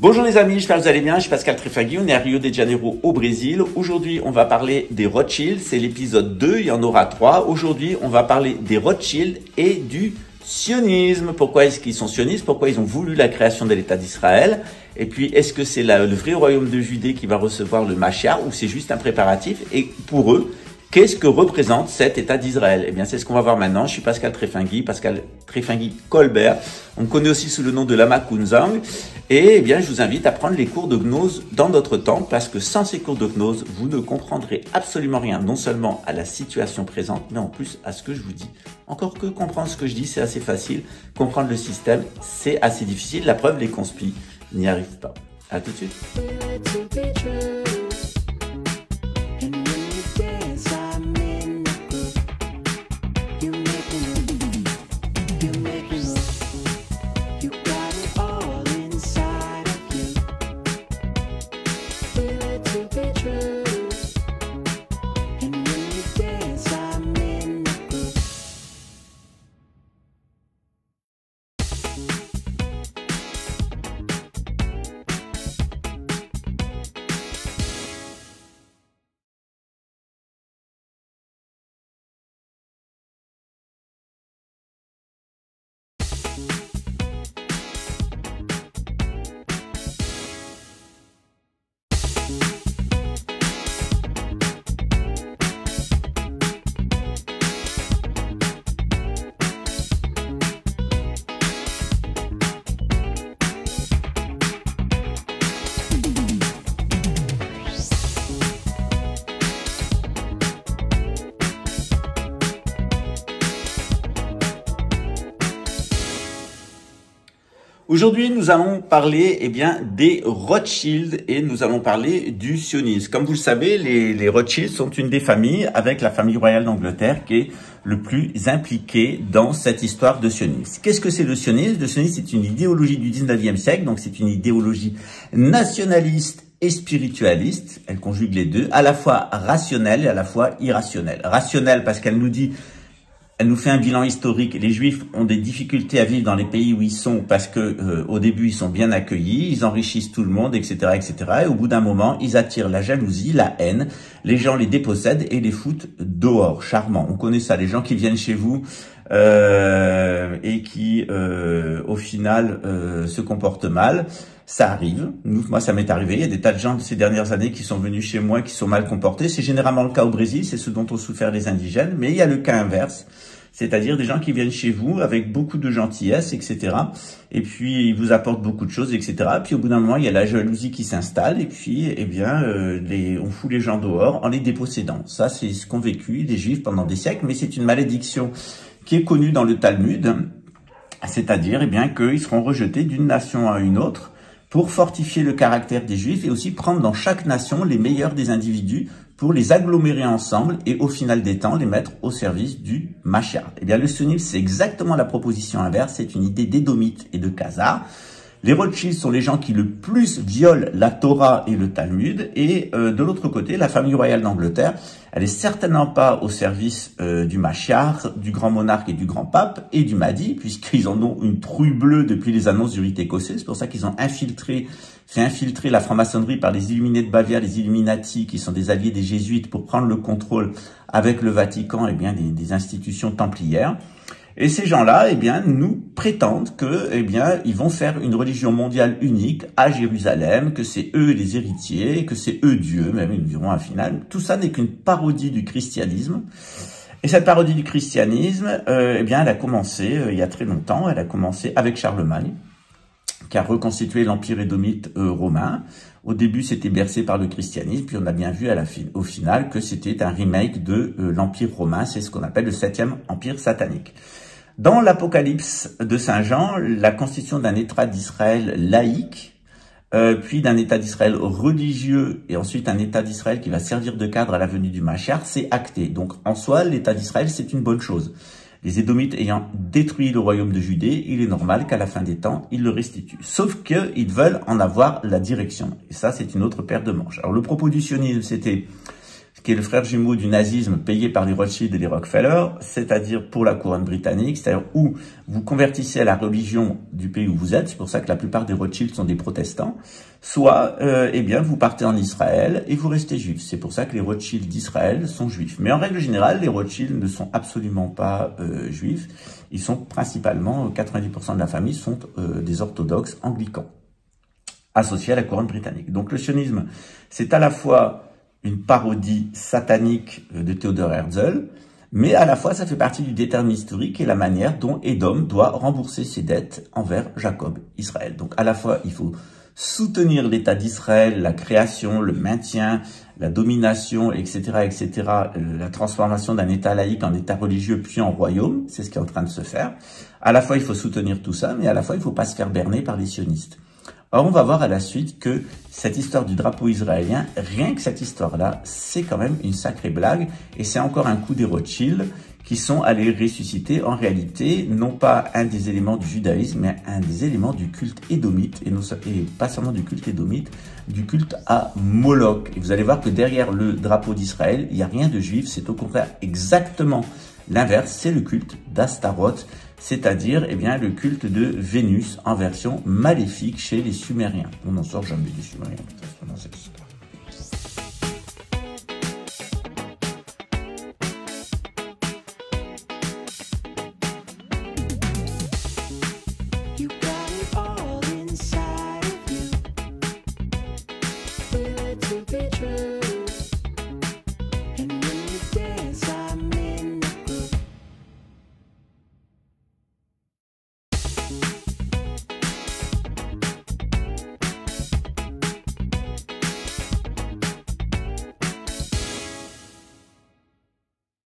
Bonjour les amis, j'espère que vous allez bien, je suis Pascal Trefagui, on est à Rio de Janeiro au Brésil. Aujourd'hui, on va parler des Rothschild, c'est l'épisode 2, il y en aura 3. Aujourd'hui, on va parler des Rothschild et du sionisme. Pourquoi est-ce qu'ils sont sionistes? Pourquoi ils ont voulu la création de l'État d'Israël? Et puis, est-ce que c'est le vrai royaume de Judée qui va recevoir le Mashiach ou c'est juste un préparatif? Et pour eux, qu'est-ce que représente cet État d'Israël? Eh bien, c'est ce qu'on va voir maintenant. Je suis Pascal Trefagui Colbert. On me connaît aussi sous le nom de Lama Kunzang. Et eh bien, je vous invite à prendre les cours de gnose dans notre temps parce que sans ces cours de gnose, vous ne comprendrez absolument rien, non seulement à la situation présente, mais en plus à ce que je vous dis. Encore que comprendre ce que je dis, c'est assez facile. Comprendre le système, c'est assez difficile. La preuve, les conspis n'y arrivent pas. À tout de suite. Aujourd'hui, nous allons parler des Rothschild et nous allons parler du sionisme. Comme vous le savez, les Rothschild sont une des familles avec la famille royale d'Angleterre qui est le plus impliquée dans cette histoire de sionisme. Qu'est-ce que c'est le sionisme? Le sionisme, c'est une idéologie du 19e siècle, donc c'est une idéologie nationaliste et spiritualiste. Elle conjugue les deux, à la fois rationnelle et à la fois irrationnelle. Rationnelle parce qu'elle nous fait un bilan historique. Les Juifs ont des difficultés à vivre dans les pays où ils sont parce que au début ils sont bien accueillis, ils enrichissent tout le monde, etc., etc. Et au bout d'un moment, ils attirent la jalousie, la haine. Les gens les dépossèdent et les foutent dehors. Charmant. On connaît ça. Les gens qui viennent chez vous et qui, au final, se comportent mal. Ça arrive. Moi, ça m'est arrivé. Il y a des tas de gens de ces dernières années qui sont venus chez moi qui sont mal comportés. C'est généralement le cas au Brésil. C'est ce dont ont souffert les indigènes. Mais il y a le cas inverse. C'est-à-dire des gens qui viennent chez vous avec beaucoup de gentillesse, etc. Et puis, ils vous apportent beaucoup de choses, etc. Puis, au bout d'un moment, il y a la jalousie qui s'installe. Et puis, on fout les gens dehors en les dépossédant. Ça, c'est ce qu'ont vécu les Juifs pendant des siècles. Mais c'est une malédiction qui est connue dans le Talmud. C'est-à-dire, qu'ils seront rejetés d'une nation à une autre pour fortifier le caractère des Juifs et aussi prendre dans chaque nation les meilleurs des individus pour les agglomérer ensemble et au final des temps, les mettre au service du Mashiach. Eh bien, le sionisme, c'est exactement la proposition inverse, c'est une idée d'Édomites et de Khazars. Les Rothschild sont les gens qui le plus violent la Torah et le Talmud. Et de l'autre côté, la famille royale d'Angleterre, elle est certainement pas au service du Mashiach, du grand monarque et du grand pape et du Mahdi, puisqu'ils en ont une trouille bleue depuis les annonces du rite écossais. C'est pour ça qu'ils ont fait infiltrer la franc-maçonnerie par les Illuminés de Bavière, les Illuminati, qui sont des alliés des Jésuites, pour prendre le contrôle avec le Vatican des institutions templières. Et ces gens-là, nous prétendent que, ils vont faire une religion mondiale unique à Jérusalem, que c'est eux les héritiers, que c'est eux Dieu, même ils diront à final. Tout ça n'est qu'une parodie du christianisme. Et cette parodie du christianisme, elle a commencé il y a très longtemps. Elle a commencé avec Charlemagne, qui a reconstitué l'empire édomite romain. Au début, c'était bercé par le christianisme, puis on a bien vu au final que c'était un remake de l'empire romain. C'est ce qu'on appelle le 7e empire satanique. Dans l'Apocalypse de Saint Jean, la constitution d'un État d'Israël laïque, puis d'un État d'Israël religieux, et ensuite un État d'Israël qui va servir de cadre à la venue du Mashiach, c'est acté. Donc en soi, l'État d'Israël, c'est une bonne chose. Les Édomites ayant détruit le royaume de Judée, il est normal qu'à la fin des temps, ils le restituent. Sauf qu'ils veulent en avoir la direction. Et ça, c'est une autre paire de manches. Alors le propos du sionisme, c'était qui est le frère jumeau du nazisme payé par les Rothschild et les Rockefeller, c'est-à-dire pour la couronne britannique, c'est-à-dire où vous convertissez à la religion du pays où vous êtes, c'est pour ça que la plupart des Rothschild sont des protestants, soit eh bien vous partez en Israël et vous restez juif. C'est pour ça que les Rothschild d'Israël sont juifs. Mais en règle générale, les Rothschild ne sont absolument pas juifs. Ils sont principalement, 90% de la famille sont des orthodoxes anglicans, associés à la couronne britannique. Donc le sionisme, c'est à la fois une parodie satanique de Theodor Herzl, mais à la fois ça fait partie du déterminisme historique et la manière dont Édom doit rembourser ses dettes envers Jacob, Israël. Donc à la fois il faut soutenir l'État d'Israël, la création, le maintien, la domination, etc., etc., la transformation d'un État laïque en État religieux puis en royaume, c'est ce qui est en train de se faire. À la fois il faut soutenir tout ça, mais à la fois il ne faut pas se faire berner par les sionistes. Or, on va voir à la suite que cette histoire du drapeau israélien, rien que cette histoire-là, c'est quand même une sacrée blague. Et c'est encore un coup des Rothschild qui sont allés ressusciter, en réalité, non pas un des éléments du judaïsme, mais un des éléments du culte édomite, et pas seulement du culte édomite, du culte à Moloch. Et vous allez voir que derrière le drapeau d'Israël, il n'y a rien de juif, c'est au contraire exactement l'inverse, c'est le culte d'Astaroth, c'est-à-dire eh bien, le culte de Vénus en version maléfique chez les Sumériens. On n'en sort jamais des Sumériens.